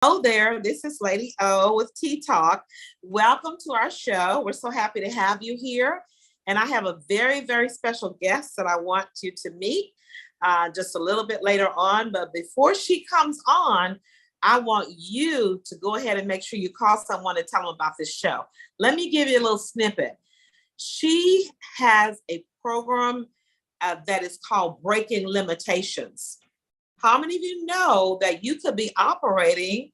Hello there. This is Lady O with Tea Talk. Welcome to our show. We're so happy to have you here. And I have a very, very special guest that I want you to meet just a little bit later on. But before she comes on, I want you to go ahead and make sure you call someone and tell them about this show. Let me give you a little snippet. She has a program that is called Breaking Limitations. How many of you know that you could be operating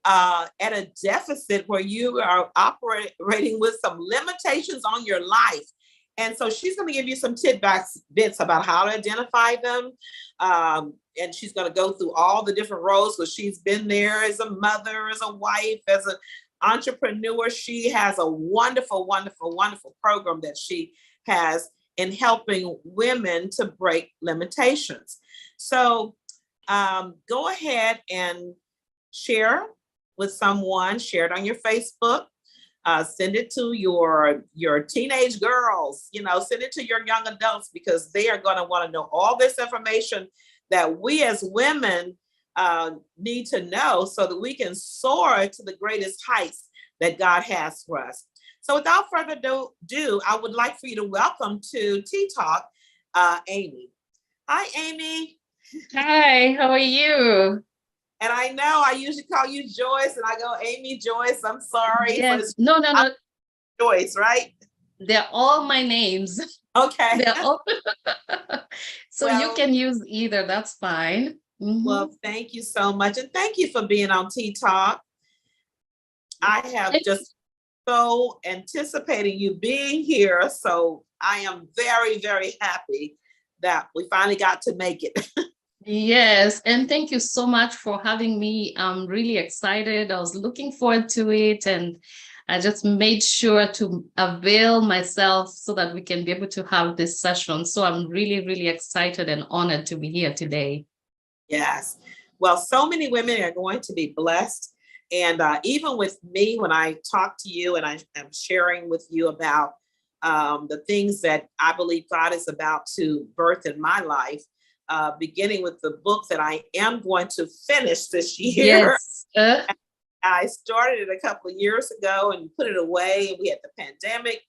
at a deficit where you are operating with some limitations on your life? And so she's going to give you some tidbits about how to identify them. And she's going to go through all the different roles because she's been there as a mother, as a wife, as an entrepreneur. She has a wonderful, wonderful, wonderful program that she has in helping women to break limitations. So go ahead and share with someone, share it on your Facebook, send it to your teenage girls, send it to your young adults because they are going to want to know all this information that we as women need to know so that we can soar to the greatest heights that God has for us. So without further ado, I would like for you to welcome to Tea Talk, Amy. Hi, Amy. Hi, how are you? And I know I usually call you Joyce and I go, Amy Joyce, I'm sorry. Yes, no. Joyce, right? They're all my names. Okay. They're all so you Well, can use either, that's fine. well, thank you so much. And thank you for being on Tea Talk. I have just so anticipating you being here. So I am very, very happy that we finally got to make it. Yes, and thank you so much for having me. I'm really excited. I was looking forward to it, and I just made sure to avail myself so that we can be able to have this session. So I'm really, really excited and honored to be here today. Yes. Well, so many women are going to be blessed. And even with me, when I talk to you and I am sharing with you about the things that I believe God is about to birth in my life, beginning with the book that I am going to finish this year. Yes. I started it a couple of years ago and put it away. We had the pandemic.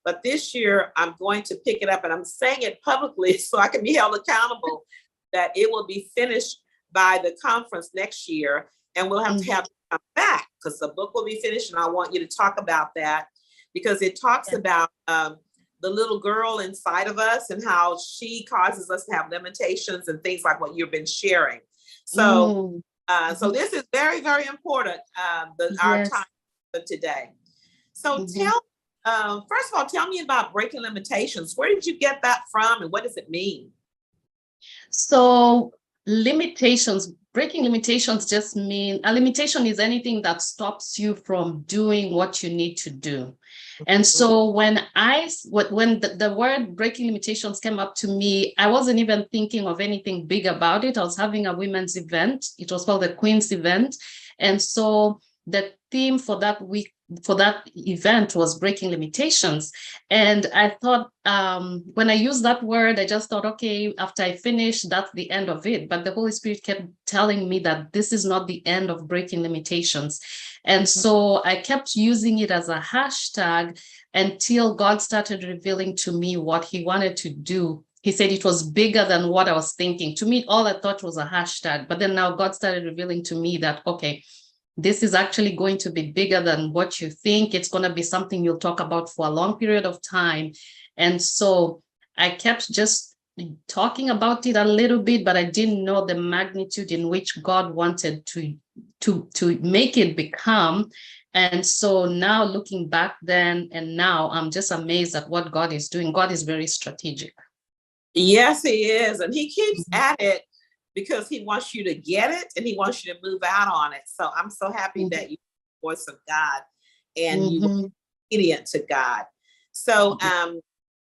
But this year, I'm going to pick it up, and I'm saying it publicly so I can be held accountable that it will be finished by the conference next year. And we'll have to have to come back because the book will be finished. And I want you to talk about that because it talks about the little girl inside of us and how she causes us to have limitations and things like what you've been sharing. So, so this is very, very important, our time today. So first of all, tell me about breaking limitations. Where did you get that from and what does it mean? So breaking limitations just mean a limitation is anything that stops you from doing what you need to do. And so when the word breaking limitations came up to me, I wasn't even thinking of anything big about it. I was having a women's event. It was called the Queen's event. And so the theme for that week, for that event, was breaking limitations. And I thought, when I used that word, I just thought, okay, after I finish, that's the end of it. But the Holy Spirit kept telling me that this is not the end of breaking limitations. And so I kept using it as a hashtag until God started revealing to me what he wanted to do. He said it was bigger than what I was thinking. To me, all I thought was a hashtag. But then now God started revealing to me that, okay, this is actually going to be bigger than what you think. It's going to be something you'll talk about for a long period of time. And so I kept just talking about it a little bit, but I didn't know the magnitude in which God wanted to make it become. And so now looking back then and now, I'm just amazed at what God is doing. God is very strategic. Yes, he is. And he keeps at it because he wants you to get it and he wants you to move out on it. So I'm so happy that you are the voice of God and you are obedient to God. So,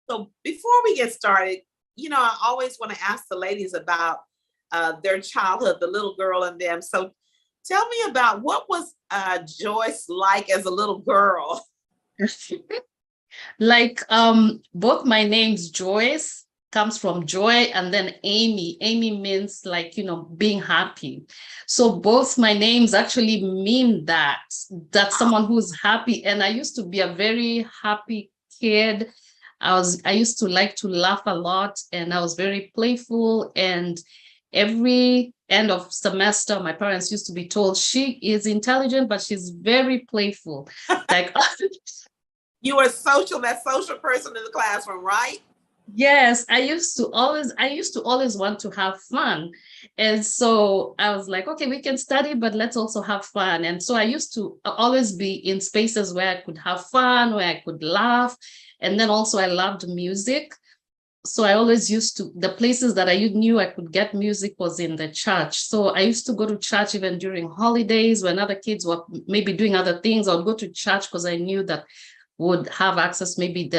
so before we get started, I always want to ask the ladies about their childhood, the little girl in them. So tell me about what was Joyce like as a little girl? Like both my names, Joyce comes from joy, and then Amy means like, being happy. So both my names actually mean that's someone who's happy. And I used to be a very happy kid. I used to like to laugh a lot, and I was very playful. And every end of semester, my parents used to be told she is intelligent, but she's very playful. Like, you were that social person in the classroom, right? yes, I used to always want to have fun. And so I was like, okay, we can study, but let's also have fun. And so I used to always be in spaces where I could have fun, where I could laugh. And then also I loved music. So I always used to, the places that I knew I could get music was in the church. So I used to go to church even during holidays when other kids were maybe doing other things. I would go to church because I knew that would have access, maybe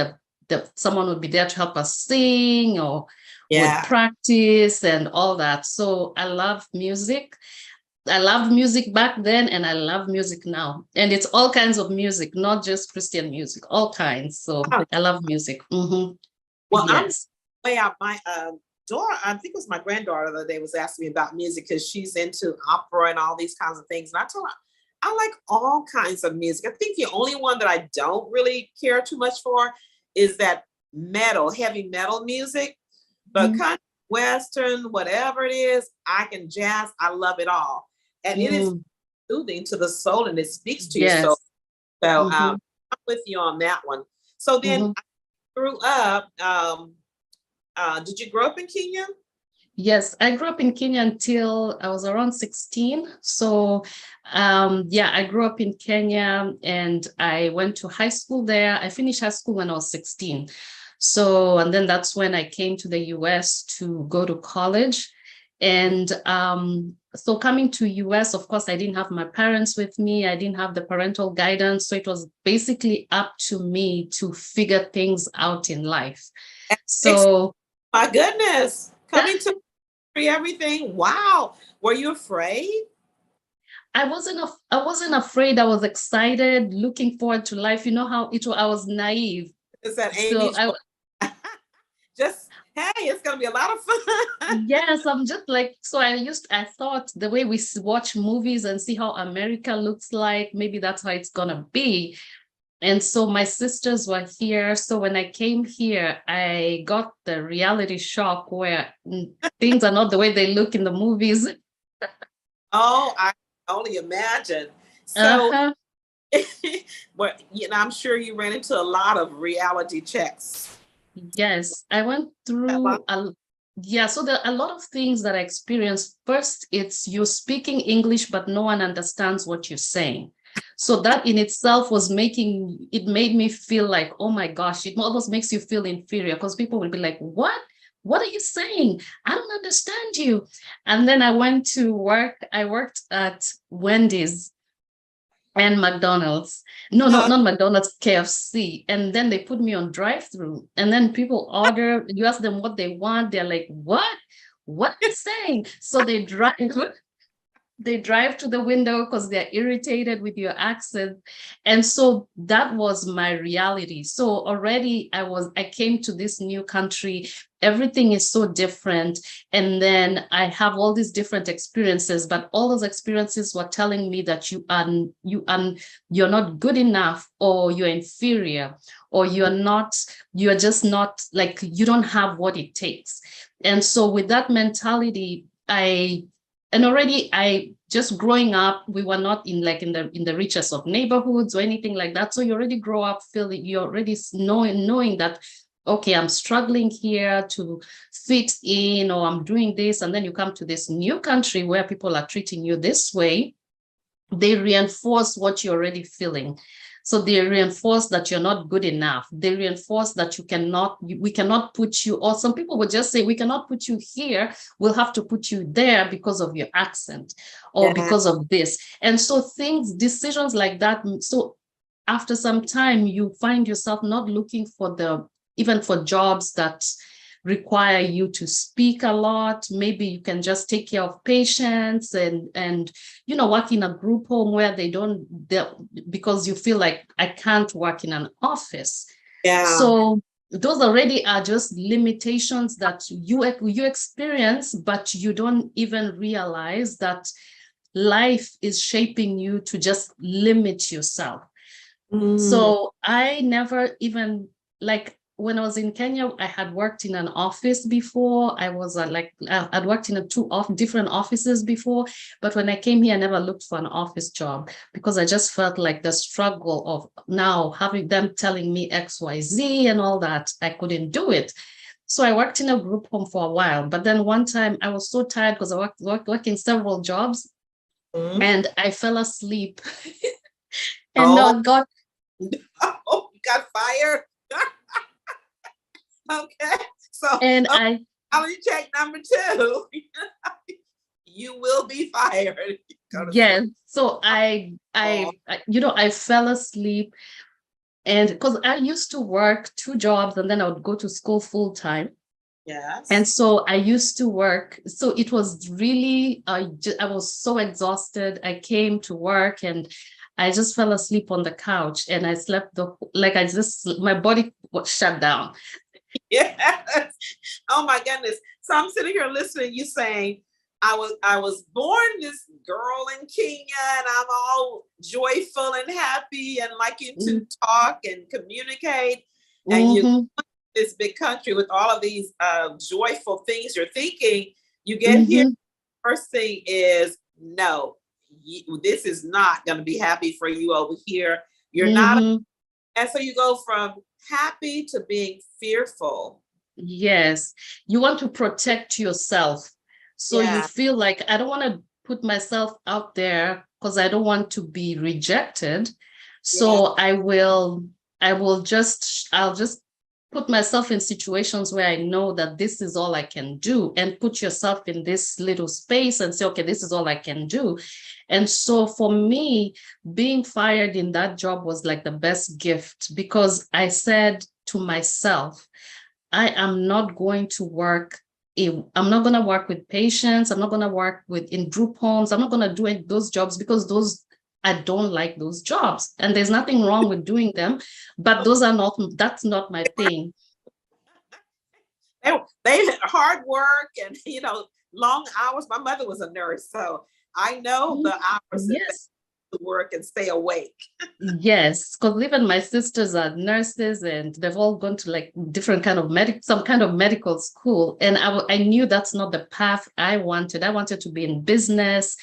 someone would be there to help us sing or would practice and all that. So I love music. I loved music back then, and I love music now. And it's all kinds of music, not just Christian music, all kinds. So I love music. Well, yes. I'm way out my daughter, I think it was my granddaughter the other day, was asking me about music because she's into opera and all these kinds of things. And I told her, I like all kinds of music. I think the only one that I don't really care too much for is that heavy metal music, but kind of Western, whatever it is, I can jazz. I love it all. And it is soothing to the soul, and it speaks to your soul. So I'm with you on that one. So then I grew up. Did you grow up in Kenya? Yes, I grew up in Kenya until I was around 16. So I grew up in Kenya, and I went to high school there. I finished high school when I was 16. So, and then that's when I came to the US to go to college. And so coming to US, of course, I didn't have my parents with me. I didn't have the parental guidance. So it was basically up to me to figure things out in life. So, my goodness, coming to everything. Wow. Were you afraid? I wasn't afraid. I was excited, looking forward to life. You know how I was naive. Is that Amy? So just, hey, it's gonna be a lot of fun. Yes, I'm just like, so I thought the way we watch movies and see how America looks like, maybe that's how it's gonna be. And so my sisters were here. So when I came here, I got the reality shock where things are not the way they look in the movies. Oh, I can only imagine. So, but I'm sure you ran into a lot of reality checks. Yes, I went through so there are a lot of things that I experienced. First, it's you speaking English, but no one understands what you're saying. So that in itself made me feel like, oh my gosh, it almost makes you feel inferior because people will be like, what? What are you saying? I don't understand you. And then I went to work. I worked at Wendy's and McDonald's. No, not McDonald's, KFC. And then they put me on drive-through. And then people order, you ask them what they want. They're like, what? What are you saying? So they drive to the window because they're irritated with your accent. And so that was my reality. So already I came to this new country. Everything is so different. And then I have all these different experiences, but all those experiences were telling me that you're not good enough, or you're inferior, or you're just not, like, you don't have what it takes. And so with that mentality, I just growing up, we were not in the richest of neighborhoods or anything like that. So you already grow up feeling, you already knowing that, okay, I'm struggling here to fit in, or I'm doing this. And then you come to this new country where people are treating you this way. They reinforce what you're already feeling. So they reinforce that you're not good enough. They reinforce that we cannot put you, or some people would just say, we cannot put you here. We'll have to put you there because of your accent or because of this. And so decisions like that. So after some time, you find yourself not looking even for jobs that require you to speak a lot. Maybe you can just take care of patients and work in a group home where because you feel like, I can't work in an office. Yeah. So those already are just limitations that you experience, but you don't even realize that life is shaping you to just limit yourself. So I never even, like when I was in Kenya, I had worked in an office before. I was I'd worked in different offices before, but when I came here, I never looked for an office job because I just felt like the struggle of now having them telling me XYZ and all that, I couldn't do it. So I worked in a group home for a while, but then one time I was so tired because I working several jobs and I fell asleep. And God, oh, you got fired. Okay, so and reality check number 2. You will be fired. Yes. So I fell asleep, and because I used to work 2 jobs and then I would go to school full time. Yes. And so I used to work. So it was really, I was so exhausted. I came to work and I just fell asleep on the couch and I slept my body was shut down. Yes. Oh my goodness. So I'm sitting here listening, you saying, I was born this girl in Kenya and I'm all joyful and happy and liking to talk and communicate. And you this big country with all of these joyful things you're thinking, you get here, first thing is, no, this is not going to be happy for you over here. You're not. And so you go from happy to being fearful. Yes. You want to protect yourself. So you feel like, I don't want to put myself out there because I don't want to be rejected. So I'll just put myself in situations where I know that this is all I can do, and put yourself in this little space and say, okay, this is all I can do. And so for me, being fired in that job was like the best gift, because I said to myself, I am not going to work. I'm not going to work with patients. I'm not going to work in group homes. I'm not going to do those jobs because I don't like those jobs. And there's nothing wrong with doing them, but that's not my thing. They hard work and, long hours. My mother was a nurse, so I know the hours to work and stay awake. Yes, because even my sisters are nurses and they've all gone to like different kind of some kind of medical school. And I knew that's not the path I wanted. I wanted to be in business,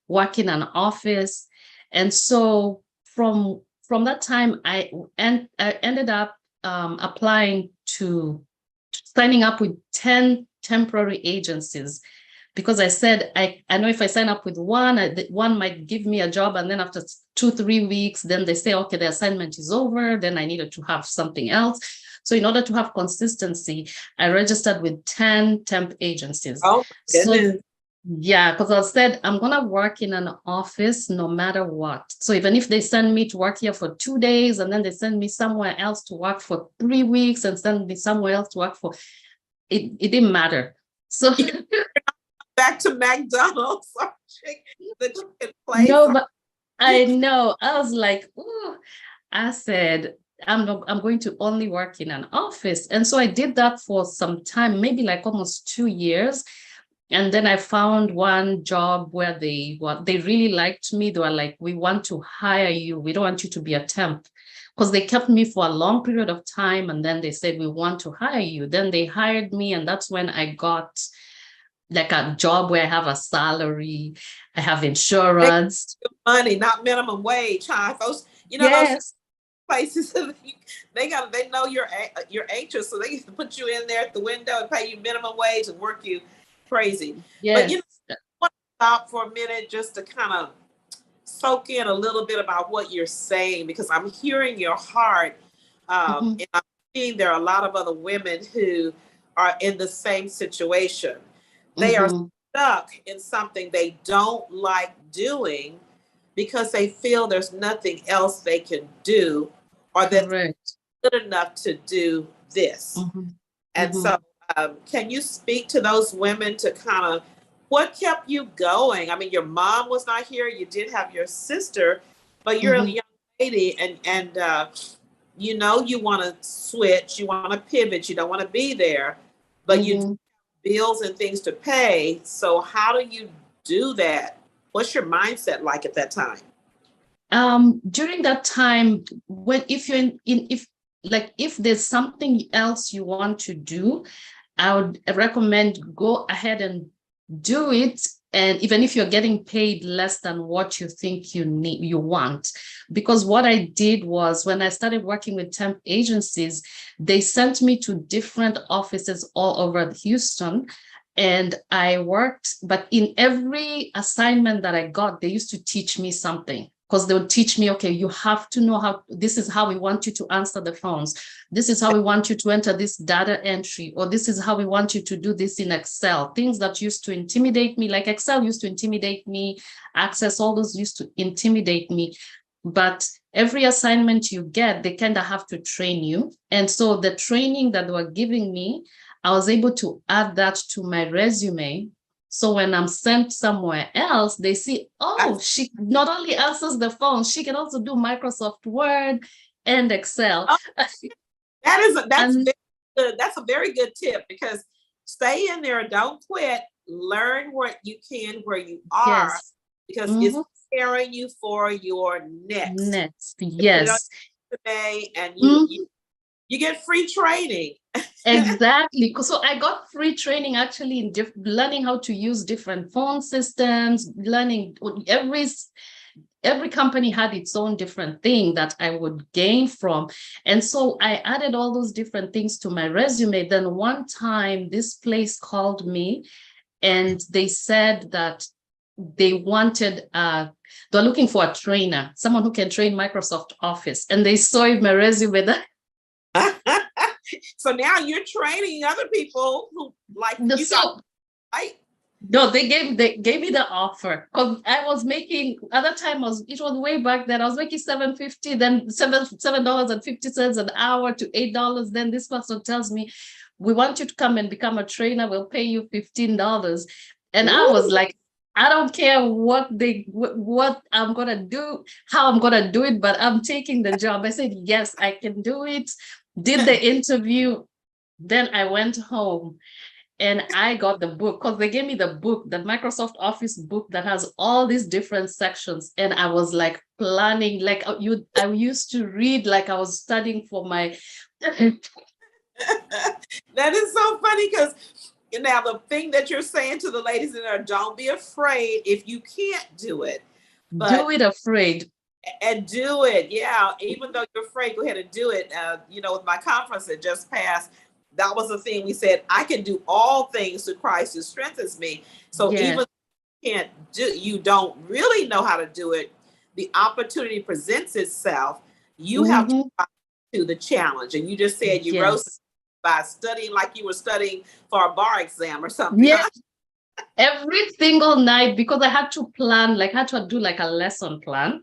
work in an office. And so from that time, I ended up applying to signing up with 10 temporary agencies, because I said, I know if I sign up with one might give me a job. And then after 2-3 weeks, then they say, okay, the assignment is over. Then I needed to have something else. So in order to have consistency, I registered with 10 temp agencies. Oh, goodness. So, yeah, because I said, I'm going to work in an office no matter what. So even if they send me to work here for 2 days and then they send me somewhere else to work for 3 weeks and send me somewhere else to work for, it didn't matter. So back to McDonald's or the chicken place. No, but I know. I was like, ooh, I said, I'm going to only work in an office. And so I did that for some time, maybe like almost 2 years. And then I found one job where they really liked me. They were like, we want to hire you. We don't want you to be a temp. Because they kept me for a long period of time. And then they said, we want to hire you. Then they hired me. And that's when I got like a job where I have a salary, I have insurance. Money, not minimum wage, huh? Those, Yes. those places, they know you're anxious, so they put you in there at the window and pay you minimum wage and work you crazy. Yes. But I want to stop for a minute just to kind of soak in a little bit about what you're saying, because I'm hearing your heart. And I'm seeing there are a lot of other women who are in the same situation. They are stuck in something they don't like doing because they feel there's nothing else they can do, or that they're good enough to do this. And so can you speak to those women to kind of what kept you going? I mean, your mom was not here. You did have your sister, but you're a young lady, and you know, you want to switch, you want to pivot, you don't want to be there, but you Mhm. bills and things to pay. So how do you do that? What's your mindset like at that time? During that time, when if you're if like if there's something else you want to do, I would recommend go ahead and do it. And even if you're getting paid less than what you think you want. Because what I did was when I started working with temp agencies, they sent me to different offices all over Houston. And I worked, but in every assignment that I got, they used to teach me something. Because they would teach me, okay, you have to know how, this is how we want you to answer the phones. This is how we want you to enter this data entry, or this is how we want you to do this in Excel. Things that used to intimidate me, like Excel used to intimidate me, Access, all those used to intimidate me. But every assignment you get, they kind of have to train you. And so the training that they were giving me, I was able to add that to my resume. So when I'm sent somewhere else, they see, oh, she not only answers the phone, she can also do Microsoft Word and Excel. That's And very good. That's a very good tip, because stay in there, don't quit, learn what you can where you are, yes, because it's preparing you for your next. next, You put it on yes. today, and Mhm. you get free training. Exactly. So I got free training actually in learning how to use different phone systems, learning every company had its own different thing that I would gain from. And so I added all those different things to my resume. Then one time this place called me and they said that they wanted they're looking for a trainer, someone who can train Microsoft Office. And they saw in my resume that So now you're training other people who like the you got so right. no, they gave me the offer because I was making at that time it was way back then. I was making $7.50, then $7.50 an hour to $8. Then this person tells me, we want you to come and become a trainer, we'll pay you $15. And I was Ooh. like, I don't care what I'm gonna do, how I'm gonna do it, but I'm taking the job. I said, yes, I can do it. Did the interview, then I went home and I got the book because they gave me the book, the Microsoft Office book that has all these different sections. And I was like planning, like I used to read like I was studying for my. That is so funny, because now the thing that you're saying to the ladies in there, don't be afraid if you can't do it, Do but it afraid. and do it. Yeah, even though you're afraid, go ahead and do it. With my conference that just passed, that was the thing we said, I can do all things through Christ who strengthens me. So Yes. even you don't really know how to do it, the opportunity presents itself. You have to Mhm. rise to the challenge. And you just said you rose Yes. by studying like you were studying for a bar exam or something. Yes. Every single night because I had to plan, like I had to do like a lesson plan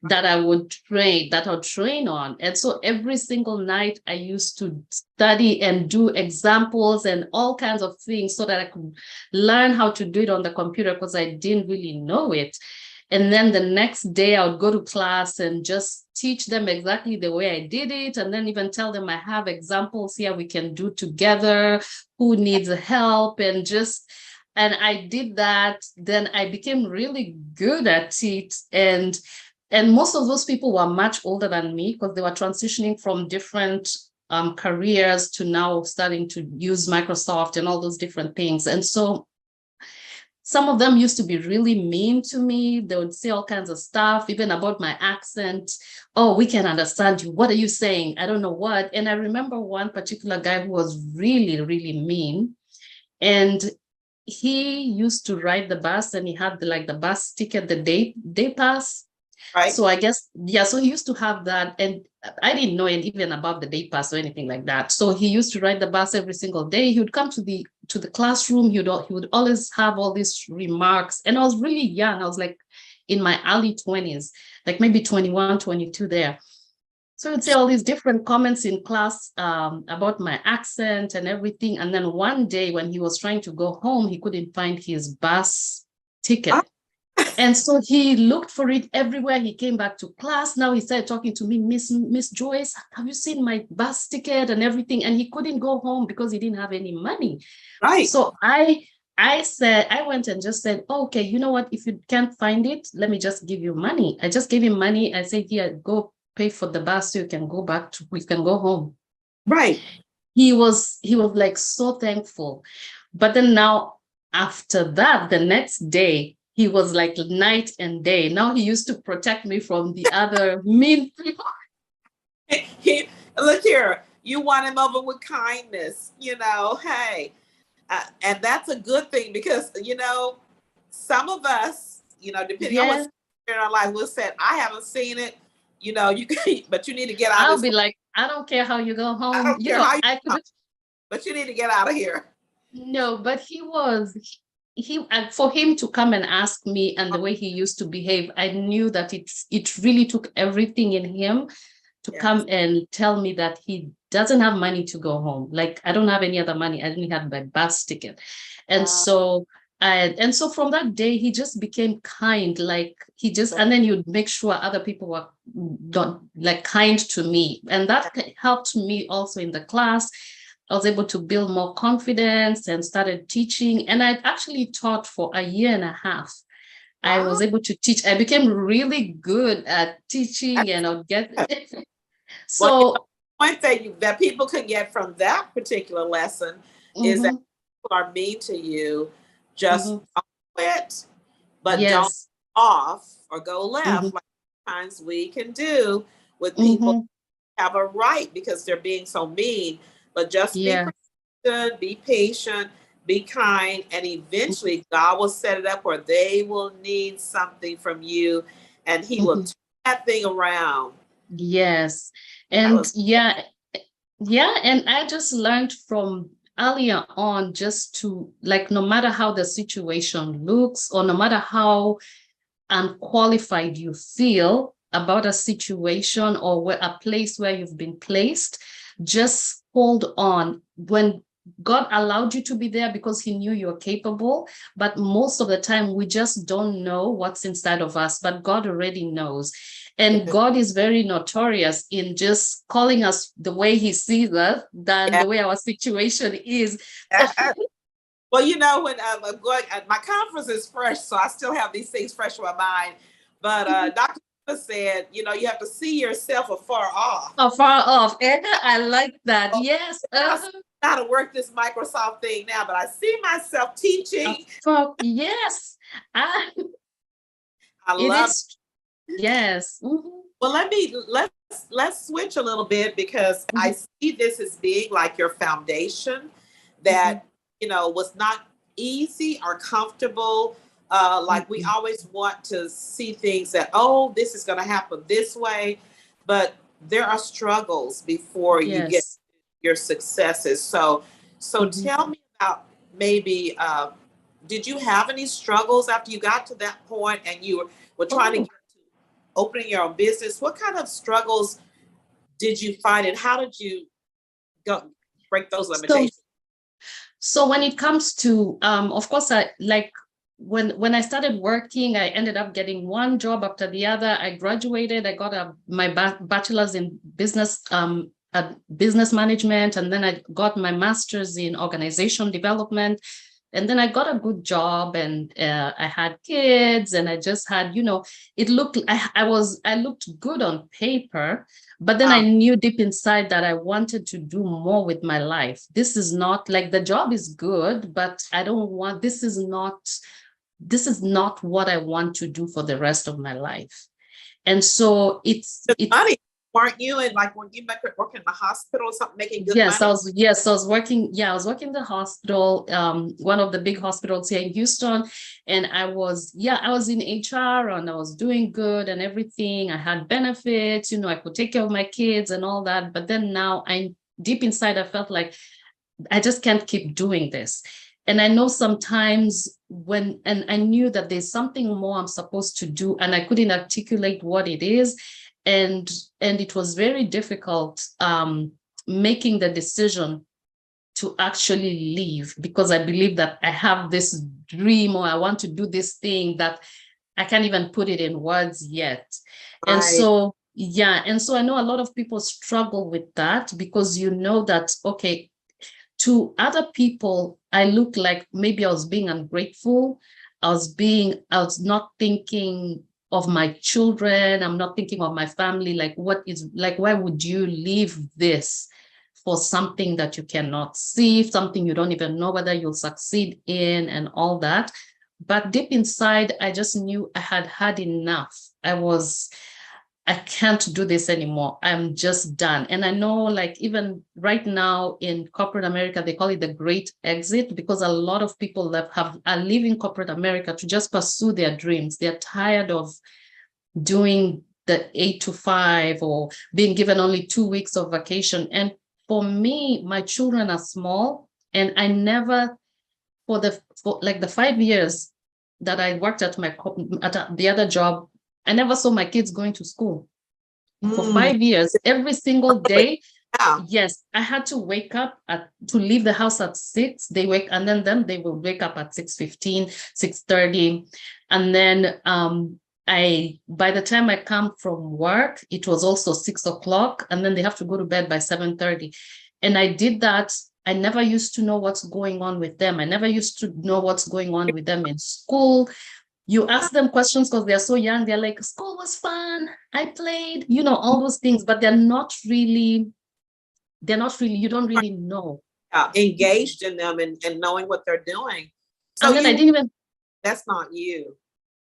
that I would train on. And so every single night I used to study and do examples and all kinds of things so that I could learn how to do it on the computer because I didn't really know it. And then the next day I would go to class and just teach them exactly the way I did it. And then even tell them I have examples here we can do together, who needs help, and I did that. Then I became really good at it. And most of those people were much older than me because they were transitioning from different careers to now starting to use Microsoft and all those different things. And so some of them used to be really mean to me. They would say all kinds of stuff, even about my accent. Oh, we can understand you. What are you saying? I don't know what. And I remember one particular guy who was really, really mean. And he used to ride the bus and he had the bus ticket, the day pass. Right? So I guess, yeah, so he used to have that. And I didn't know even about the day pass or anything like that. So he used to ride the bus every single day. He would come to the classroom. He would always have all these remarks. And I was really young. I was like in my early 20s, like maybe 21, 22 there. So he would say all these different comments in class about my accent and everything. And then one day when he was trying to go home, he couldn't find his bus Ah, ticket. And so he looked for it everywhere. He came back to class. Now he started talking to me, Miss Joyce, have you seen my bus ticket and everything? And he couldn't go home because he didn't have any money. Right. So I went and just said, oh, okay, you know what? If you can't find it, let me just give you money. I just gave him money. I said, here, go pay for the bus so you can we can go home. Right. He was like so thankful. But then now after that, the next day, he was like night and day. Now he used to protect me from the other mean people. Look here, you won him over with kindness, hey, and that's a good thing because, some of us, depending on what's Yeah, in our life, we'll say, I haven't seen it, you can, but you need to get out of I'll this. be like, I don't care how you go I home. don't care how you I could, come, but you need to get out of here. no, but for him to come and ask me and the way he used to behave, I knew that it really took everything in him to Yes. come and tell me that he doesn't have money to go home. Like, I don't have any other money. I only have my bus ticket. And so from that day, he just became kind. Like and then you'd make sure other people were don't like kind to me. And that helped me also in the class. I was able to build more confidence and started teaching. And I actually taught for a year and a half. I Wow. was able to teach. I became really good at teaching and I'll get Well, so one thing that people can get from that particular lesson is that mhm, people are mean to you, just mhm. don't quit, but don't Yes. off or go left Mhm, like times we can do with people mhm. have a right because they're being so mean. But just be Yeah. persistent, be patient, be kind, and Mhm, eventually God will set it up where they will need something from you and He will mhm. turn that thing around. Yes. That And was yeah, and I just learned from earlier on just to like no matter how the situation looks or no matter how unqualified you feel about a situation or a place where you've been placed, just hold on. When God allowed you to be there because he knew you're capable, but most of the time we just don't know what's inside of us, but God already knows. And God is very notorious in just calling us the way he sees us than yeah. the way our situation is. So Well, when I'm going, my conference is fresh, so I still have these things fresh in my mind. But Dr. said, you have to see yourself afar off. far off. I like that. Yes. I see how to work this Microsoft thing now, but I see myself teaching. Yes. Ah, I it love it. is. Yes. Mhm, Well, let's switch a little bit because I mhm, see this as being like your foundation mhm, that was not easy or comfortable. Like we mhm. always want to see things that, oh, this is going to happen this way, but there are struggles before you get Yes. your successes. So Mhm. tell me about maybe did you have any struggles after you got to that point and you were trying to Oh, get to opening your own business? What kind of struggles did you find and how did you go break those so limitations? when it comes to of course I like when I started working, I ended up getting one job after the other. I graduated, I got my bachelor's in business management, and then I got my master's in organization development. And then I got a good job and I had kids and I just had, it looked, I looked good on paper, but then I Um, knew deep inside that I wanted to do more with my life. This is not like the job is good, but I don't want, this is not what I want to do for the rest of my life. And so the it's money, weren't you? And like when you work in the hospital or something, making good Yes, money? I was working. Yeah, I was working in the hospital, one of the big hospitals here in Houston. And I was in HR and I was doing good and everything. I had benefits, I could take care of my kids and all that. But then now I deep inside, I felt like I just can't keep doing this. And I know sometimes and I knew that there's something more I'm supposed to do, and I couldn't articulate what it is. And it was very difficult making the decision to actually leave because I believe that I have this dream or I want to do this thing that I can't even put it in words yet. And Right. so, yeah. And so I know a lot of people struggle with that because you know that, okay, to other people, I look like maybe I was being ungrateful. I was not thinking of my children. I'm not thinking of my family. Like, what is, like, why would you leave this for something that you cannot see, something you don't even know whether you'll succeed in, and all that? But deep inside, I just knew I had had enough. I can't do this anymore. I'm just done. And I know, like, even right now in corporate America, they call it the great exit, because a lot of people that are leaving corporate America to just pursue their dreams. They're tired of doing the 8 to 5 or being given only 2 weeks of vacation. And for me, my children are small, and I never, for like the 5 years that I worked at the other job, I never saw my kids going to school. For Mm. 5 years, every single day. Yeah. Yes, I had to wake up to leave the house at 6. And then they will wake up at 6:15, 6:30. And then by the time I come from work, it was also 6 o'clock, and then they have to go to bed by 7:30. And I did that. I never used to know what's going on with them. I never used to know what's going on with them in school. You ask them questions because they're so young. They're like, school was fun. I played, all those things, but you don't really know. Engaged in them and knowing what they're doing. So And then I didn't even, that's not you.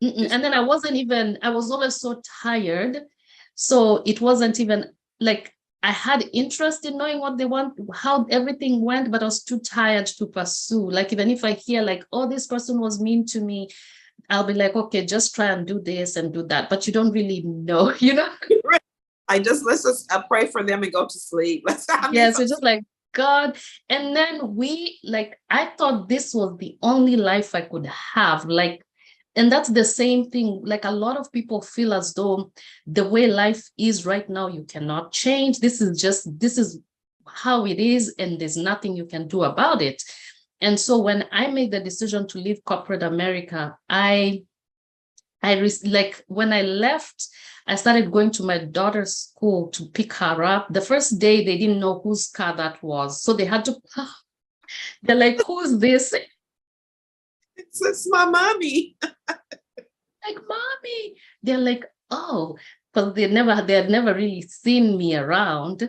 and then I was always so tired. So it wasn't even like I had interest in knowing what they want, how everything went, but I was too tired to pursue. Like, even if I hear like, oh, this person was mean to me, I'll be like, okay, just try and do this and do that. But you don't really know, Let's pray for them and go to sleep. Yes, it's just like, God. And then I thought this was the only life I could have. And that's the same thing. Like, a lot of people feel as though the way life is right now, you cannot change. This is how it is, and there's nothing you can do about it. And so when I made the decision to leave corporate America, when I left, I started going to my daughter's school to pick her up. The first day, they didn't know whose car that was. So they had to, they're like, who's this? It's my mommy. Like, mommy. They're like, oh, because they had never really seen me around.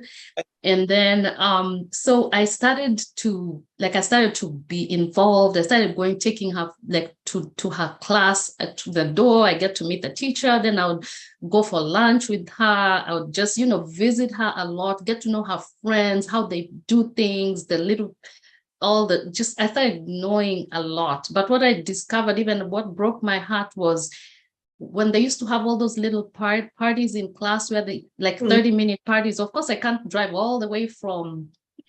And then so I started to be involved. I started taking her to her class, to the door. I get to meet the teacher. Then I would go for lunch with her. I would just visit her a lot, get to know her friends, how they do things, I started knowing a lot. But what I discovered, even what broke my heart, was when they used to have all those little parties in class where they 30-minute parties. Of course, I can't drive all the way from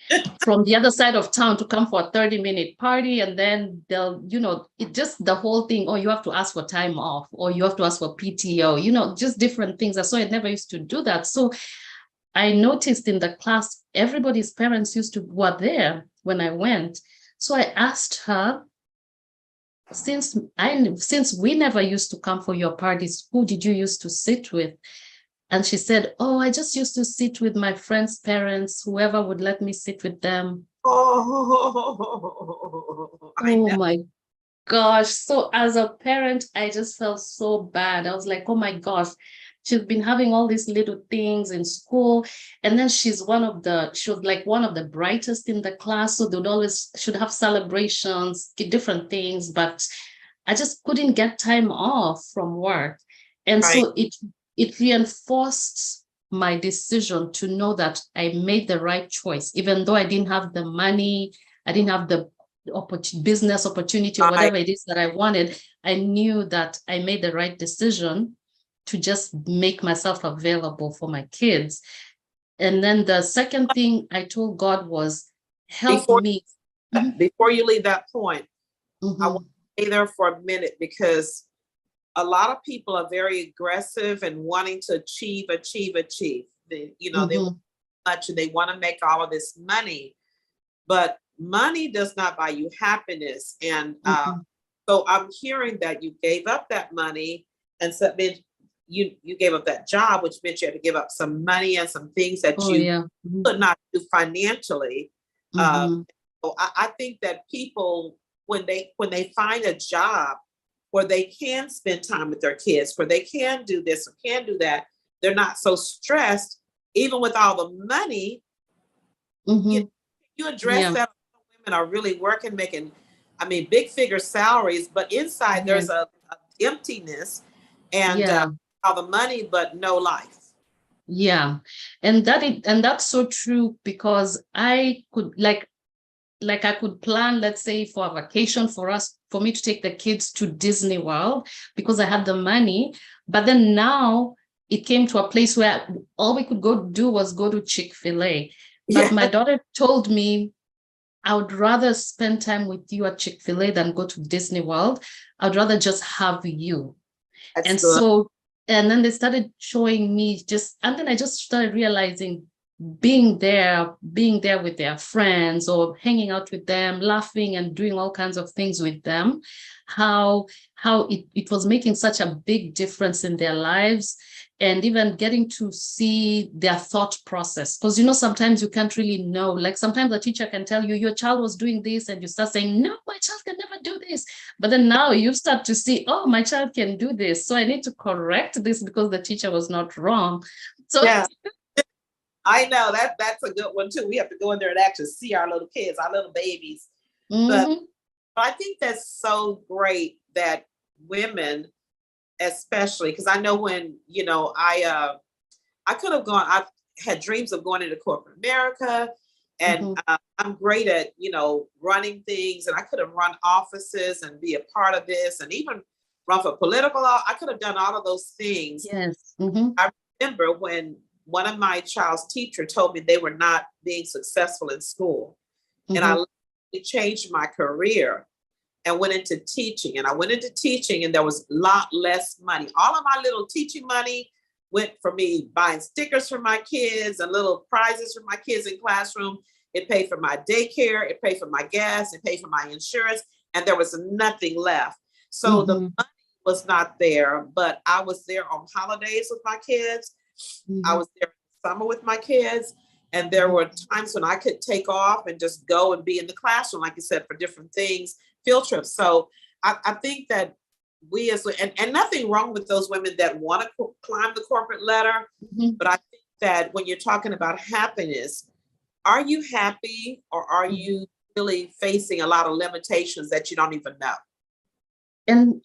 the other side of town to come for a 30-minute party. And then they'll, it just the whole thing, oh, you have to ask for time off, or you have to ask for PTO, just different things. So I never used to do that. So I noticed in the class, everybody's parents were there when I went. So I asked her, since we never used to come for your parties, who did you used to sit with? And she said, oh, I just used to sit with my friends' parents, whoever would let me sit with them. Oh my gosh. So as a parent, I just felt so bad. I was like, oh my gosh, she's been having all these little things in school. And then she was like one of the brightest in the class. So should have celebrations, different things, but I just couldn't get time off from work. And so it reinforced my decision to know that I made the right choice, even though I didn't have the money, I didn't have the business opportunity or whatever it is that I wanted. I knew that I made the right decision to just make myself available for my kids. And then the second thing I told God was, help me. Before you leave that point, I want to stay there for a minute, because a lot of people are very aggressive and wanting to achieve. They want much, and they want to make all of this money, but money does not buy you happiness. And so I'm hearing that you gave up that money and so then you gave up that job, which meant you had to give up some money and some things that Oh, you yeah. Mhm. could not do financially. Mhm. So I think that people, when they find a job where they can spend time with their kids, where they can do this or can do that, they're not so stressed. Even with all the money, you, Mhm. you address Yeah. that women are really working, making, I mean, big figure salaries, but inside Yeah. there's a emptiness and Yeah. all the money, but no life. Yeah. And that's so true, because I could like I could plan, let's say, for a vacation for me to take the kids to Disney World because I had the money. But then now it came to a place where all we could go do was go to Chick-fil-A. But Yeah, my daughter told me, I would rather spend time with you at Chick-fil-A than go to Disney World. I'd rather just have you. that's And good. so, and then they started showing me and then I just started realizing being there with their friends or hanging out with them, laughing and doing all kinds of things with them, how it was making such a big difference in their lives, and even getting to see their thought process. Because, sometimes you can't really know, like sometimes the teacher can tell you your child was doing this and you start saying, no, my child can never do this. But then now you start to see, oh, my child can do this. So I need to correct this because the teacher was not wrong. So Yeah, I know that's a good one too. We have to go in there and actually see our little kids, our little babies. But mhm, I think that's so great that women, especially, because I know when I could have gone. I had dreams of going into corporate America, and mhm, I'm great at running things, and I could have run offices and be a part of this, and even run for political. I could have done all of those things. yes, mhm, I remember when one of my child's teacher told me they were not being successful in school, and I mhm, changed my career and went into teaching. And I went into teaching, and there was a lot less money. All of my little teaching money went for me buying stickers for my kids and little prizes for my kids in classroom. It paid for my daycare, it paid for my gas, it paid for my insurance, and there was nothing left. So the mhm, money was not there, but I was there on holidays with my kids. I mhm, was there in the summer with my kids. And there mhm. were times when I could take off and just go and be in the classroom, like you said, for different things, field trips. So I think that we and nothing wrong with those women that want to climb the corporate ladder. Mhm, But I think that when you're talking about happiness, are you happy, or are mhm. you really facing a lot of limitations that you don't even know? And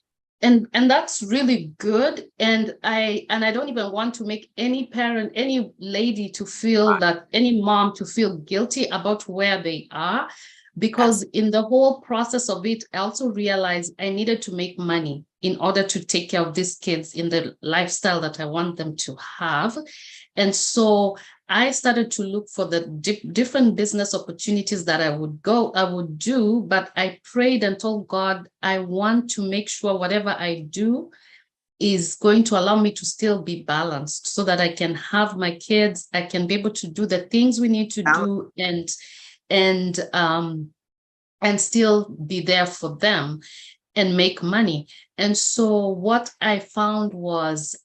and that's really good. And I don't even want to make any parent, any lady to feel that, any mom to feel guilty about where they are, because Yes. in the whole process of it, I also realized I needed to make money in order to take care of these kids in the lifestyle that I want them to have. And so I started to look for the different business opportunities that I would do, but I prayed and told God, I want to make sure whatever I do is going to allow me to still be balanced so that I can have my kids, I can be able to do the things we need to do, and and still be there for them and make money. And so what I found was,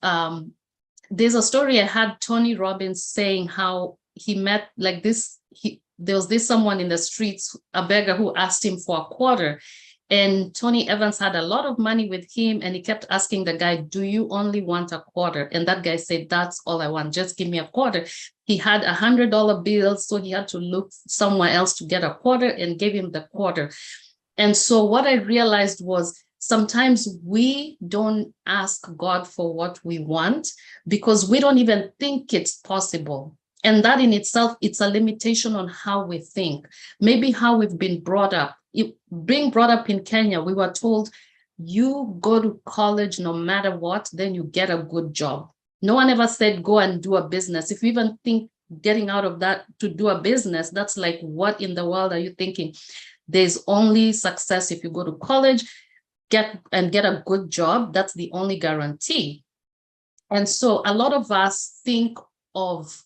there's a story I had Tony Robbins saying how he met like this. There was this someone in the streets, a beggar, who asked him for a quarter. And Tony Evans had a lot of money with him, and he kept asking the guy, do you only want a quarter? And that guy said, that's all I want. Just give me a quarter. He had $100 bills, so he had to look somewhere else to get a quarter, and gave him the quarter. And so what I realized was, sometimes we don't ask God for what we want because we don't even think it's possible. And that in itself, it's a limitation on how we think, maybe how we've been brought up. Being brought up in Kenya, we were told, you go to college no matter what, then you get a good job. No one ever said, go and do a business. If you even think getting out of that to do a business, that's like, what in the world are you thinking? There's only success if you go to college, get a good job. That's the only guarantee. And so a lot of us think of,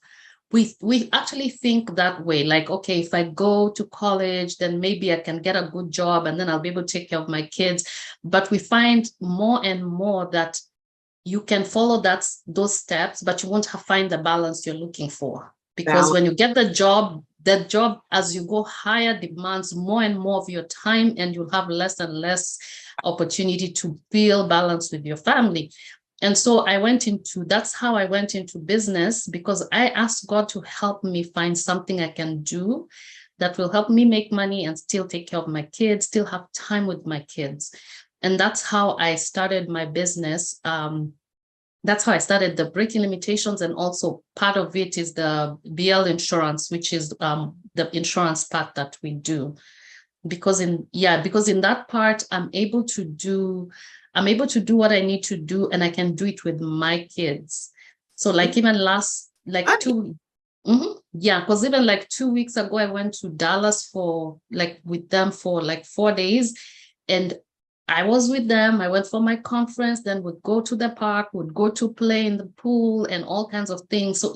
we actually think that way, like, okay, if I go to college, then maybe I can get a good job and then I'll be able to take care of my kids. But we find more and more that you can follow those steps, but you won't find the balance you're looking for. Because Balance. when you get the job, that job, as you go higher, demands more and more of your time, and you'll have less and less opportunity to feel balanced with your family. And so that's how I went into business, because I asked God to help me find something I can do that will help me make money and still take care of my kids, still have time with my kids. And that's how I started my business. That's how I started the breaking limitations. And also part of it is the BL insurance, which is the insurance part that we do. Because in that part, I'm able to do what I need to do, and I can do it with my kids. So like even because even like 2 weeks ago, I went to Dallas with them for like 4 days, and I was with them. I went for my conference, then would go to the park, would go to play in the pool and all kinds of things. So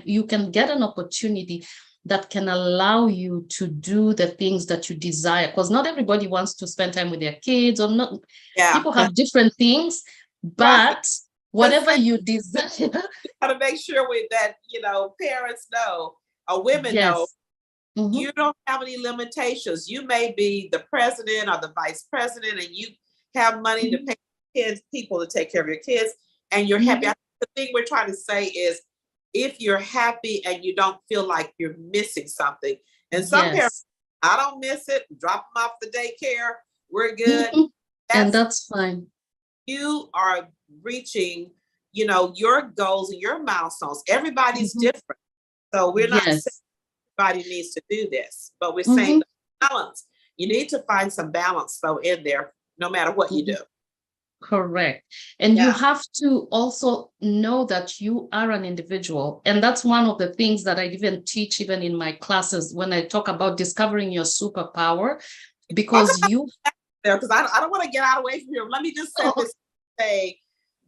you can get an opportunity that can allow you to do the things that you desire, because not everybody wants to spend time with their kids, or not. Yeah. People have different things, but whatever you desire. You got to make sure that, parents know, or women know, you don't have any limitations. You may be the president or the vice president, and you have money to pay people to take care of your kids, and you're happy. The thing we're trying to say is, if you're happy and you don't feel like you're missing something, and some parents, I don't miss it, drop them off the daycare, we're good. And that's fine. You are reaching, your goals and your milestones. Everybody's different. So we're not saying everybody needs to do this, but we're saying the balance. You need to find some balance though in there, no matter what you do. Correct. And you have to also know that you are an individual. And that's one of the things that I even teach, even in my classes, when I talk about discovering your superpower, because because I don't want to get away from here. Let me just say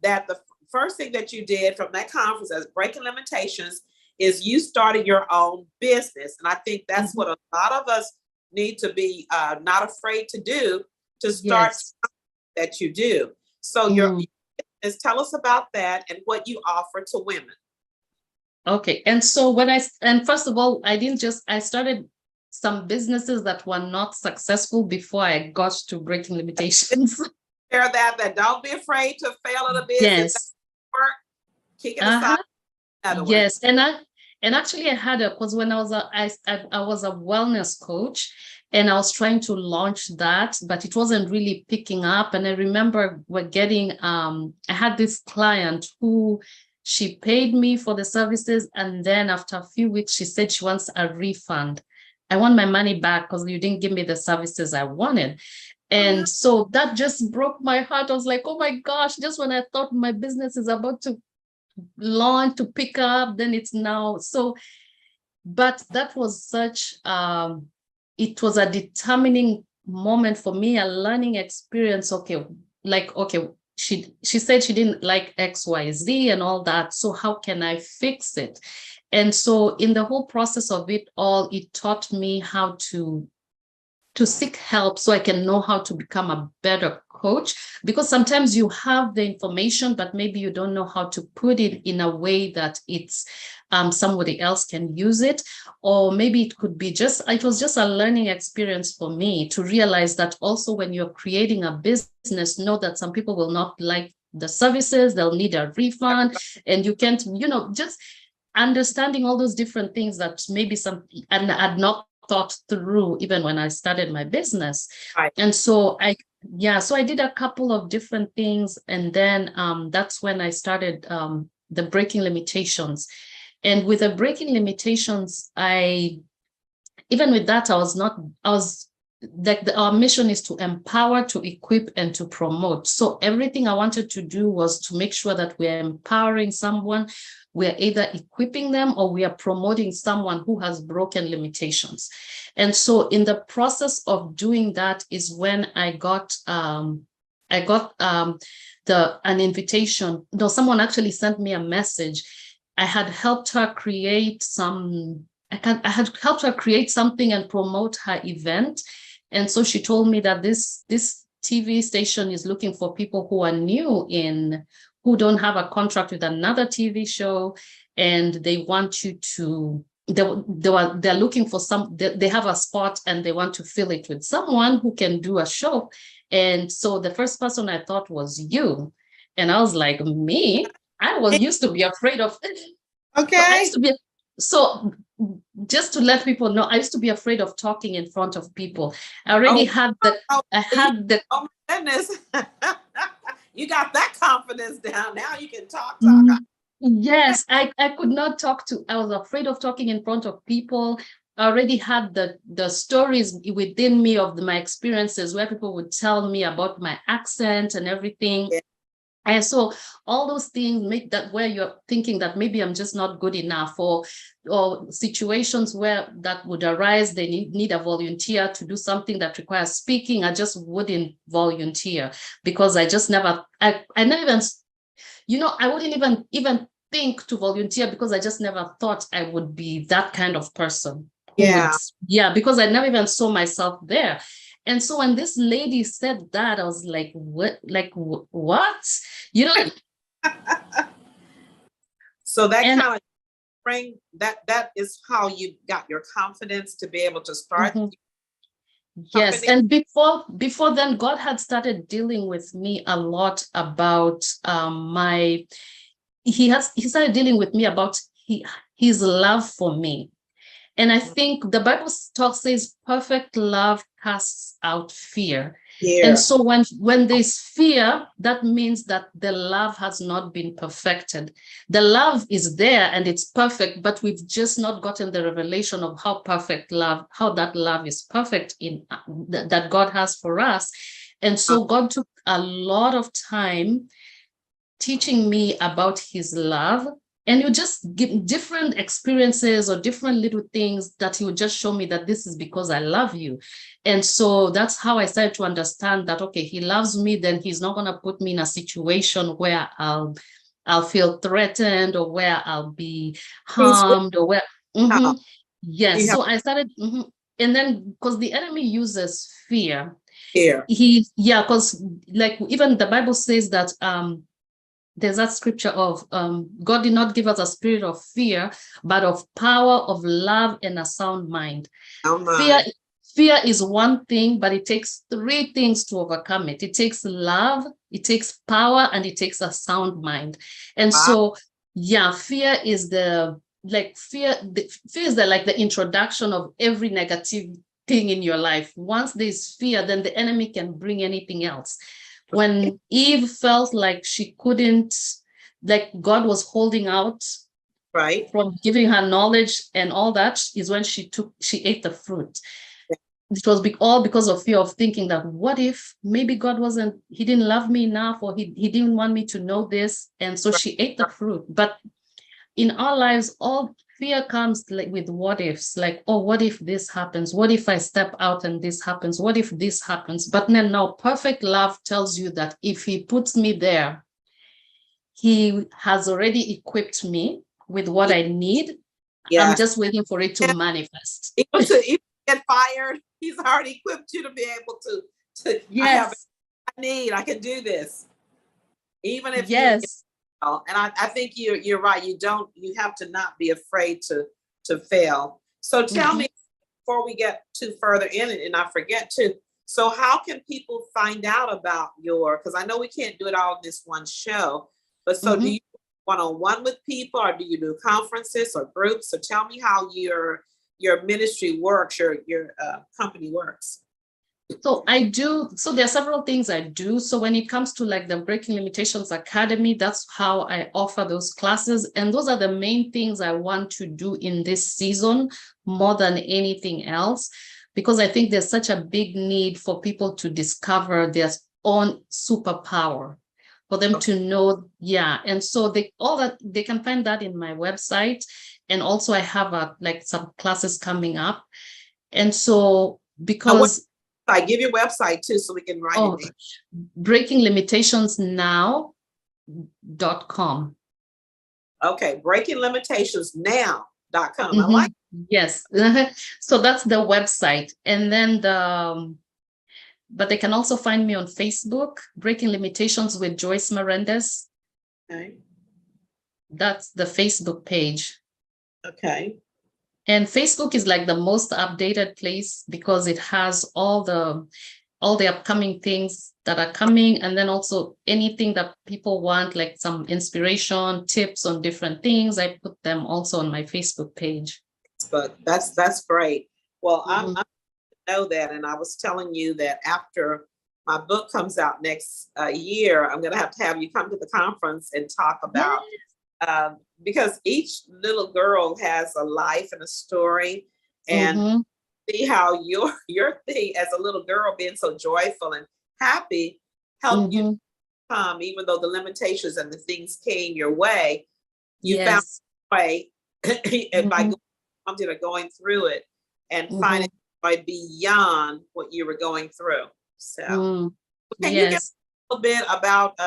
that the first thing that you did from that conference as breaking limitations is you started your own business. And I think that's what a lot of us need to be not afraid to do, to start that you do. So tell us about that and what you offer to women. Okay. And so first of all, I started some businesses that were not successful before I got to breaking limitations. That don't be afraid to fail at a business. Kick it aside. Yes. And actually I had because when I was a wellness coach, and I was trying to launch that, but it wasn't really picking up. And I remember I had this client who, she paid me for the services, and then after a few weeks, she said she wants a refund. I want my money back because you didn't give me the services I wanted. And so that just broke my heart. I was like, oh my gosh, just when I thought my business is about to launch, to pick up, then it's now. So, but that was such, it was a determining moment for me, a learning experience. She said she didn't like XYZ and all that. So how can I fix it? And so in the whole process of it all, it taught me how to seek help so I can know how to become a better coach, because sometimes you have the information, but maybe you don't know how to put it in a way that it's somebody else can use it. Or maybe it was just a learning experience for me to realize that also when you're creating a business, know that some people will not like the services, they'll need a refund, and you can't, just understanding all those different things that maybe and I had not thought through even when I started my business. And so I did a couple of different things, and then that's when I started the breaking limitations. And with the breaking limitations, our mission is to empower, to equip, and to promote. So everything I wanted to do was to make sure that we're empowering someone, we're either equipping them, or we are promoting someone who has broken limitations. And so in the process of doing that is when I got an invitation. No, someone actually sent me a message. I had helped her create something and promote her event. And so she told me that this TV station is looking for people who are new who don't have a contract with another TV show, and they want you to, they're looking for they have a spot and they want to fill it with someone who can do a show. And so the first person I thought was you. And I was like, me? I was used to be afraid of. Okay. So I used to be, so just to let people know, I used to be afraid of talking in front of people. I already had the, I had the. Oh my goodness. You got that confidence down. Now you can talk. Yes, I could not talk to, I was afraid of talking in front of people. I already had the stories within me of my experiences where people would tell me about my accent and everything. Yeah. And so all those things make that where you're thinking that maybe I'm just not good enough, or situations where that would arise, they need a volunteer to do something that requires speaking. I just wouldn't volunteer because I just never, I never even, I wouldn't even think to volunteer because I just never thought I would be that kind of person. Yeah. Because I never even saw myself there. And so when this lady said that, I was like, what? Like, what? So that kind of bring that is how you got your confidence to be able to start. Yes. And before then, God had started dealing with me a lot about he started dealing with me about his love for me. And I think the Bible says perfect love casts out fear. Yeah. And so when there's fear, that means that the love has not been perfected. The love is there and it's perfect, but we've just not gotten the revelation of how that love is perfect in that God has for us. And so God took a lot of time teaching me about his love. And you just give different experiences or different little things that he would just show me that this is because I love you. And so that's how I started to understand that, okay, he loves me, then he's not going to put me in a situation where I'll feel threatened or where I'll be harmed or where. Yes. So I started, and then because the enemy uses fear. Because like even the Bible says that there's that scripture of God did not give us a spirit of fear, but of power, of love, and a sound mind. Fear is one thing, but it takes three things to overcome it. It takes love, it takes power, and it takes a sound mind. And so, fear is the introduction of every negative thing in your life. Once there's fear, then the enemy can bring anything else. When Eve felt like she couldn't, like God was holding out from giving her knowledge and all that, is when she ate the fruit. It was all because of fear of thinking that what if maybe God he didn't love me enough, or he didn't want me to know this. And so she ate the fruit. But in our lives, all fear comes like with what ifs, like, oh, what if this happens? What if I step out and this happens? What if this happens? But then now perfect love tells you that if he puts me there, he has already equipped me with what I need. I'm just waiting for it to manifest. If you get fired, he's already equipped you to be able to I can do this. Even if and I think you're right. You have to not be afraid to fail. So tell me, before we get too further in it, and I forget to, so how can people find out about because I know we can't do it all in this one show, but so do you one-on-one with people, or do you do conferences or groups? So tell me how your ministry works, your company works. So there are several things I do. So when it comes to like the Breaking Limitations Academy, that's how I offer those classes. And those are the main things I want to do in this season more than anything else, because I think there's such a big need for people to discover their own superpower, for them to know. And so they can find that in my website. And also I have some classes coming up. And so because I give your website too, so we can write it. BreakingLimitationsNow.com. Okay, BreakingLimitationsNow.com. I like. Yes. So that's the website. And then but they can also find me on Facebook, Breaking Limitations with Joyce Melendez. Okay. That's the Facebook page. Okay. And Facebook is like the most updated place because it has all the upcoming things that are coming, and then also anything that people want, like some inspiration, tips on different things. I put them also on my Facebook page. But that's great. Well, Mhm. I know that, and I was telling you that after my book comes out next year, I'm going to have you come to the conference and talk about Yes. because each little girl has a life and a story, and Mm-hmm. see how your thing as a little girl being so joyful and happy helped you Mm-hmm. come, even though the limitations and the things came your way, you found Yes. a way and by Mm-hmm. going through it and Mm-hmm. finding joy beyond what you were going through. So, Mm. can you give Yes. a little bit about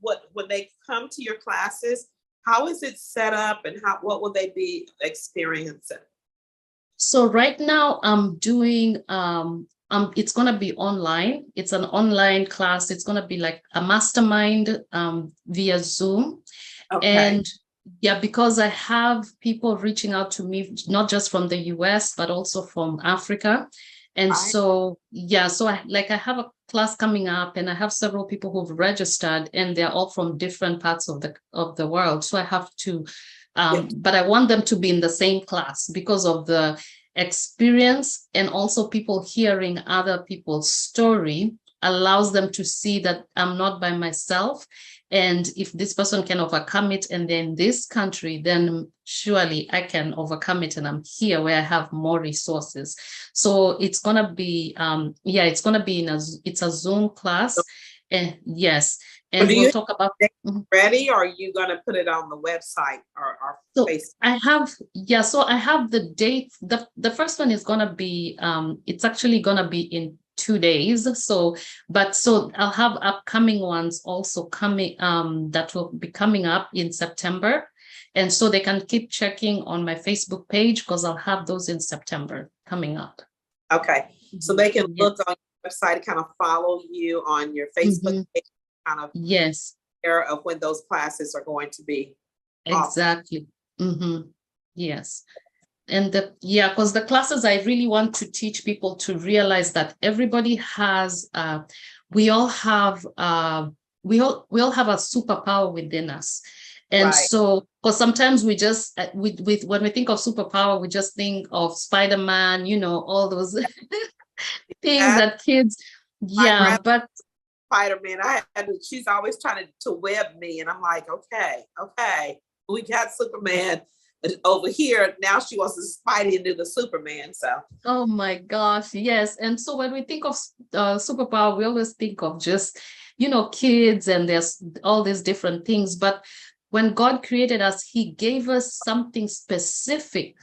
what when they come to your classes? How is it set up, and how what will they be experiencing? So right now I'm doing it's gonna be online. It's an online class. It's gonna be like a mastermind via Zoom. Okay. And yeah, because I have people reaching out to me, not just from the US, but also from Africa. And I so, yeah, so I have a class coming up, and I have several people who've registered, and they're all from different parts of the world. So I have to, get but I want them to be in the same class because of the experience, and also people hearing other people's story allows them to see that I'm not by myself. And if this person can overcome it and they're in this country, then surely I can overcome it. And I'm here where I have more resources. So it's gonna be it's gonna be it's a Zoom class. And yes, So and do you we'll have talk about. it ready, or are you going to put it on the website or So Facebook? I have the date. The first one is gonna be it's actually gonna be in 2 days. So I'll have upcoming ones also coming that will be coming up in September. And so they can keep checking on my Facebook page because I'll have those in September coming up. Okay. So Mhm. they can Yeah. look on your website, kind of follow you on your Facebook Mhm. page, kind of Yes, aware of when those classes are going to be off. exactly. Yes. And because the classes, I really want to teach people to realize that everybody has we all have we all have a superpower within us. And Right. so because sometimes we just with when we think of superpower, we just think of Spider-Man, all those things That that kids. my Yeah, grand but Spider-Man, she's always trying to web me, and I'm like, okay, we got Superman over here. Now she wants to Spidey into the Superman. So oh my gosh, yes. And so when we think of superpower, we always think of just, kids, and there's all these different things. But when God created us, He gave us something specific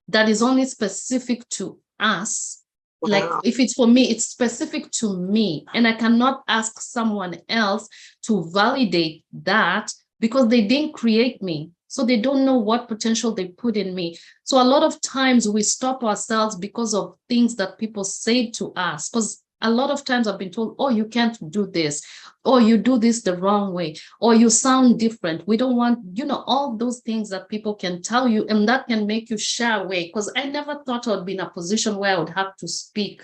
that is only specific to us. Like wow. if it's for me, it's specific to me. And I cannot ask someone else to validate that because they didn't create me. So they don't know what potential they put in me. So a lot of times we stop ourselves because of things that people say to us. Because a lot of times I've been told, oh, you can't do this, or you do this the wrong way, or you sound different. We don't want, all those things that people can tell you, and that can make you shy away. Because I never thought I'd be in a position where I would have to speak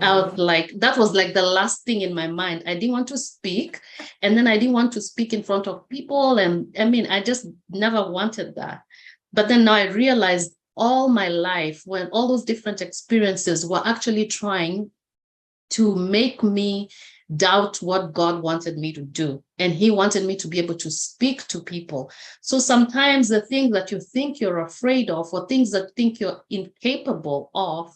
out. Mhm. Like that was like the last thing in my mind. I didn't want to speak, and then I didn't want to speak in front of people. And I mean, I just never wanted that. But then now I realized all my life, when all those different experiences were actually trying to make me doubt what God wanted me to do. And He wanted me to be able to speak to people. So sometimes the things that you think you're afraid of, or things that think you're incapable of,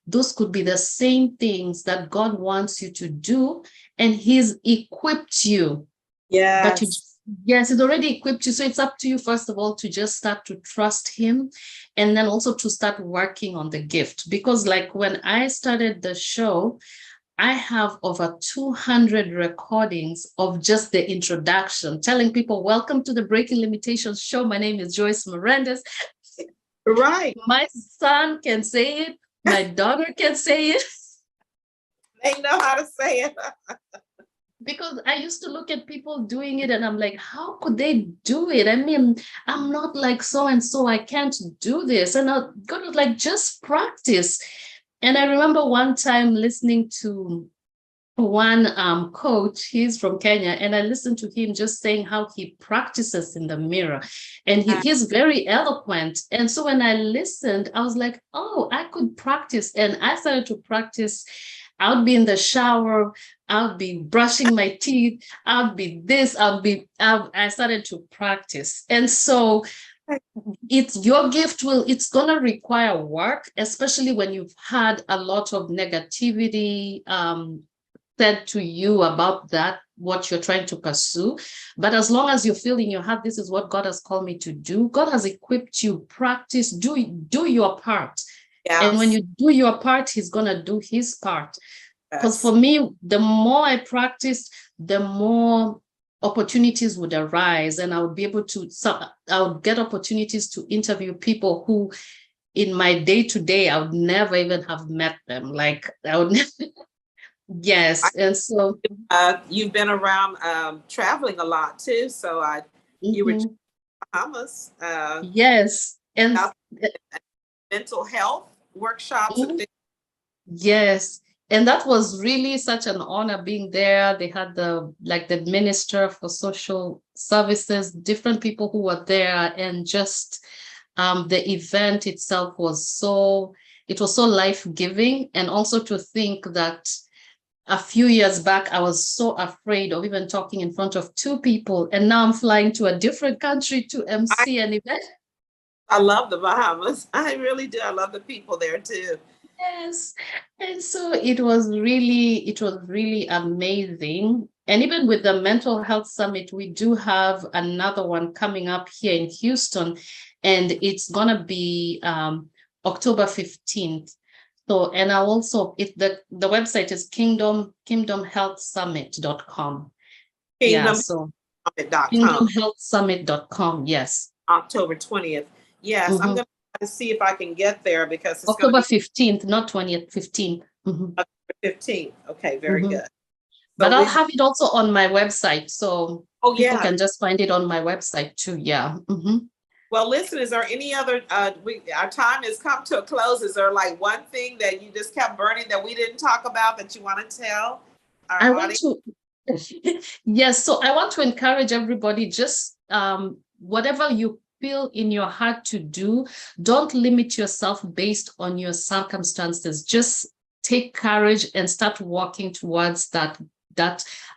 those could be the same things that God wants you to do. And He's equipped you. But Yes. yes, He's already equipped you. So it's up to you, first of all, to just start to trust Him, and then also to start working on the gift. Because like when I started the show, I have over 200 recordings of just the introduction, telling people, welcome to the Breaking Limitations show. My name is Joyce Mirandes. Right. My son can say it. My daughter can say it. They know how to say it. because I used to look at people doing it and I'm like, how could they do it? I mean, I'm not like so and so, I can't do this. And God was like, just practice. And I remember one time listening to one coach, he's from Kenya, and I listened to him just saying how he practices in the mirror, and he's very eloquent. And so when I listened, I was like, oh, I could practice. And I started to practice. I would be in the shower, I'll be brushing my teeth, I'll be this, I started to practice. And so it's your gift it's going to require work, especially when you've had a lot of negativity said to you about that, what you're trying to pursue. But as long as you feel in your heart, this is what God has called me to do, God has equipped you. Practice, do your part. Yes. And when you do your part, he's going to do his part. Because Yes. for me, the more I practiced, the more opportunities would arise, and I would be able to, I would get opportunities to interview people who in my day-to-day, I would never even have met them. Like I would yes. And so You've been around traveling a lot too. So you were in Bahamas, yes. And out mental health workshops and mhm, things. yes. And that was really such an honor being there. They had the minister for social services, different people who were there, and just the event itself it was so life-giving. And also to think that a few years back, I was so afraid of even talking in front of two people. And now I'm flying to a different country to I, MC an event. I love the Bahamas. I really do. I love the people there too. Yes. And so it was really amazing. And even with the mental health summit, we do have another one coming up here in Houston, and it's gonna be October 15th. So, and I also, the website is kingdomhealthsummit.com. Yeah, so KingdomSummit.com, kingdomhealthsummit.com. Yes. October 20th. Yes, I'm Mhm. going to see if I can get there because it's going to October be 15th, not 20th, 15th. October 15th. Okay, very good. But So I'll we, have it also on my website, so oh people yeah. can just find it on my website too. Yeah. Well, listen, is there any other, our time has come to a close. Is there like one thing that you just kept burning that we didn't talk about that you want to tell our I want audience? to, yes, so I want to encourage everybody, just whatever you feel in your heart to do, don't limit yourself based on your circumstances. Just take courage and start walking towards that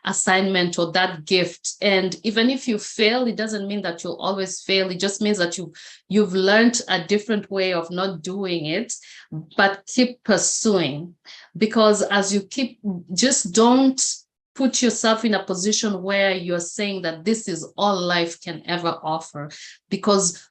assignment or that gift. And even if you fail, it doesn't mean that you'll always fail. It just means that you've learned a different way of not doing it, but keep pursuing. Because as you keep, just don't put yourself in a position where you're saying that this is all life can ever offer, because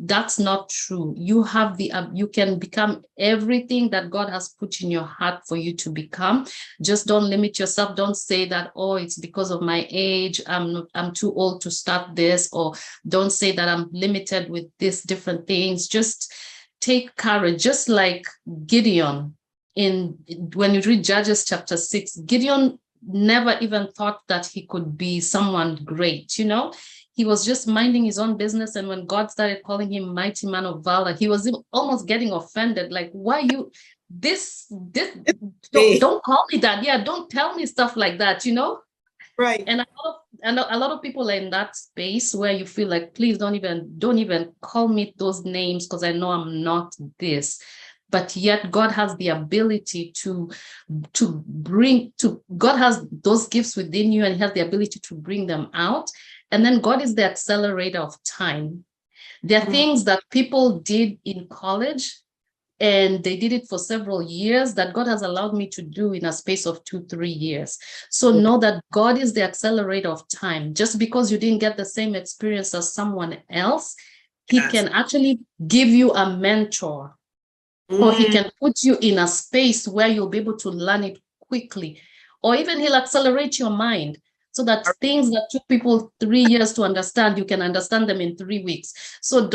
that's not true. You have you can become everything that God has put in your heart for you to become. Just don't limit yourself. Don't say that, oh, it's because of my age, I'm too old to start this, or don't say that I'm limited with these different things. Just take courage, just like Gideon. When you read Judges chapter 6, Gideon never even thought that he could be someone great. He was just minding his own business, and when God started calling him mighty man of valor, he was almost getting offended, like, why you this Me. don't call me that. Yeah, don't tell me stuff like that. Right. And a lot of people are in that space where you feel like, please don't even call me those names, because I know I'm not this. But yet God has the ability to God has those gifts within you, and he has the ability to bring them out. And then God is the accelerator of time. There are things that people did in college, and they did it for several years, that God has allowed me to do in a space of 2-3 years. So know that God is the accelerator of time. Just because you didn't get the same experience as someone else, he Yes. can actually give you a mentor, or he can put you in a space where you'll be able to learn it quickly, or even he'll accelerate your mind, so that things that took people 3 years to understand, you can understand them in 3 weeks. So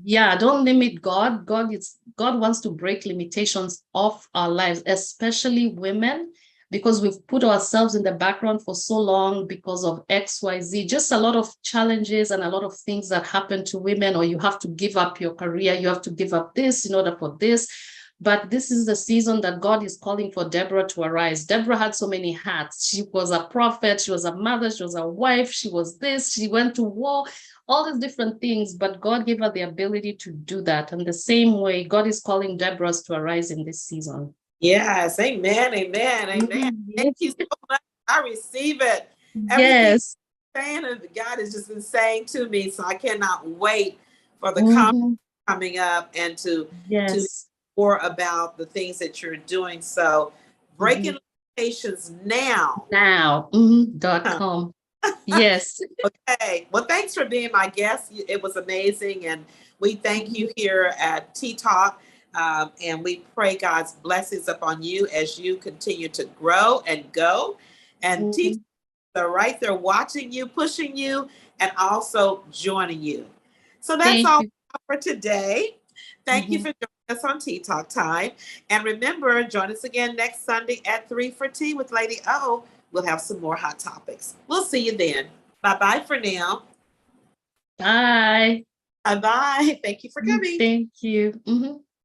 Yeah. don't limit God. God wants to break limitations of our lives, especially women. because we've put ourselves in the background for so long because of XYZ, just a lot of challenges and a lot of things that happen to women, or you have to give up your career, you have to give up this in order for this. But this is the season that God is calling for Deborah to arise. Deborah had so many hats. She was a prophet, she was a mother, she was a wife, she was this, she went to war, all these different things, but God gave her the ability to do that. And the same way, God is calling Deborahs to arise in this season. Yes, amen, amen, amen. Thank you so much. I receive it. Everything Yes. saying that God has just been saying to me, so I cannot wait for the coming up and to Yes. more about the things that you're doing. So breaking limitations now. Now.com. Yes. Okay. Well, thanks for being my guest. It was amazing. And we thank you here at Tea Talk. And we pray God's blessings upon you as you continue to grow and go. And Tea Talk are right there watching you, pushing you, and also joining you. So that's all for today. Thank you for joining us on Tea Talk Time. And remember, join us again next Sunday at 3 for Tea with Lady O. We'll have some more hot topics. We'll see you then. Bye-bye for now. Bye. Bye-bye. Thank you for coming. Thank you.